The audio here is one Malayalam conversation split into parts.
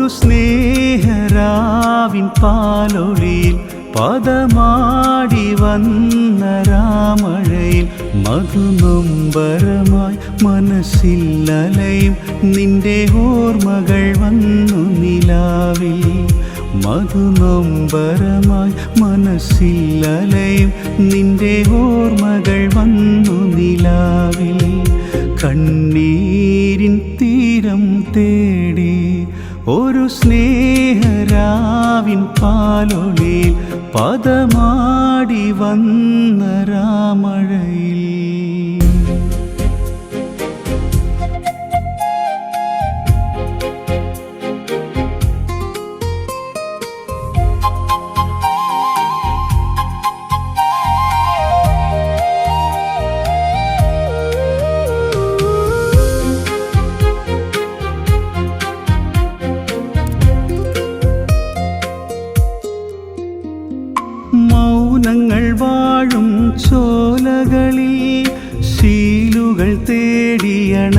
ഒരു സ്നേഹരാവിൻ പാലൊളിയിൽ പദമാടി വന്ന രാമഴയിൽ മധുനൊമ്പരമായി മനസ്സിൽ അലയും നിന്റെ ഓർമ്മകൾ വന്നു നിലാവിൽ. മധുനൊമ്പരമായി മനസ്സിൽ അലയും നിന്റെ ഓർമ്മകൾ വന്നു നിലാവിൽ. കണ്ണീരിൻ തീരം തേടി ഒരു സ്നേഹരാവിൻ പാലൊളിയിൽ പദമാടി വന്ന രാമഴയിൽ. മൗനങ്ങൾ വാഴും ചോലകളിൽ ശീലുകൾ തേടിയണഞ്ഞവളെ.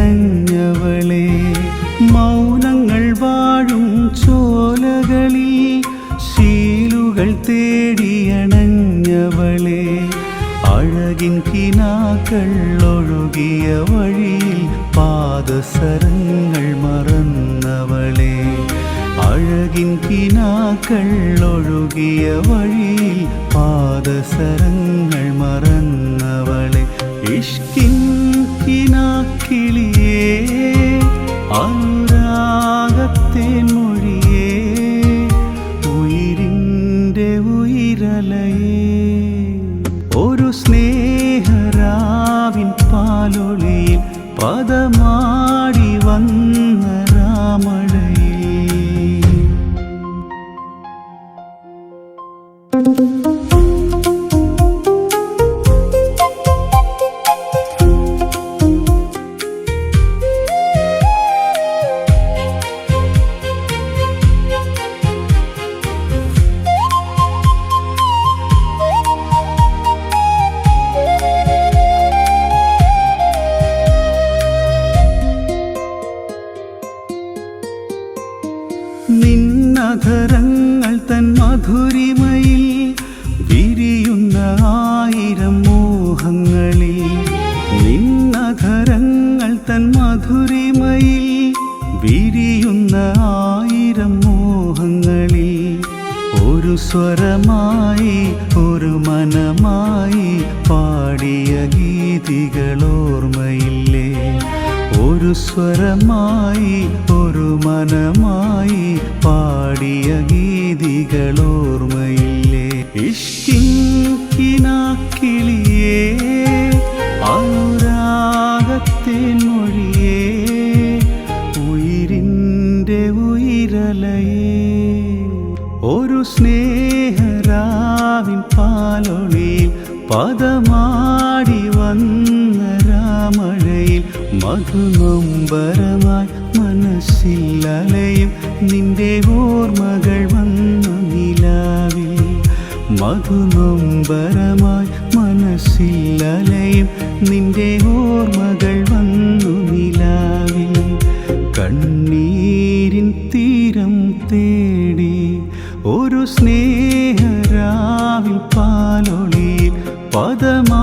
മൗനങ്ങൾ വാഴും ചോലകളിൽ ശീലുകൾ തേടിയണഞ്ഞവളെ. അഴകിൻ കിനാക്കൾ ഒഴുകിയ വഴിയിൽ പാദസരങ്ങൾ മറന്നവളെ. അഴകിൻ കിനാക്കൾ ഒഴുകിയ വഴിയിൽ പാദസരങ്ങൾ മറന്നവളെ. ഇഷ്കിൻ കിനാക്കിളിയേ അനുരാഗത്തേൻ മൊഴിയേ ഉയിരിൻ്റെ ഉയിരലയേ. ഒരു സ്നേഹരാവിൻ പാലൊളിയിൽ പദമാടി വന്ന രാമഴയിൽ. നിന്നധരങ്ങൾ തൻ മധുരിമയിൽ വിരിയുന്ന ആയിരം മോഹങ്ങളിൽ. നിന്നധരങ്ങൾ തൻ മധുരിമയിൽ വിരിയുന്ന ആയിരം മോഹങ്ങളിൽ. ഒരു സ്വരമായി ഒരു മനമായി പാടിയ ഗീതികളോർമ്മയില്ലേ. ഒരു സ്വരമായി ഒരു മനമായി പാടിയ ഗീതികളോർമ്മയില്ലേ. ഇഷ്കിൻ കിനാക്കിളിയേ അനുരാഗത്തേൻ മൊഴിയേ ഉയിരിൻ്റെ ഉയിരലയേ. ഒരു സ്നേഹരാവിൻ പാലൊളിയിൽ പദമാടി വന്ന രാമഴയിൽ മധുനൊമ്പരമായി മനസ്സിൽ അലയും നിന്റെ ഓർമ്മകൾ വന്നു നിലാവിൽ. മധുനൊമ്പരമായി മനസ്സിൽ അലയും നിന്റെ ഓർമ്മകൾ വന്നു നിലാവിൽ. കണ്ണീരിൻ തീരം തേടി ഒരു സ്നേഹരാവിൻ പാലൊളിയിൽ പദമാ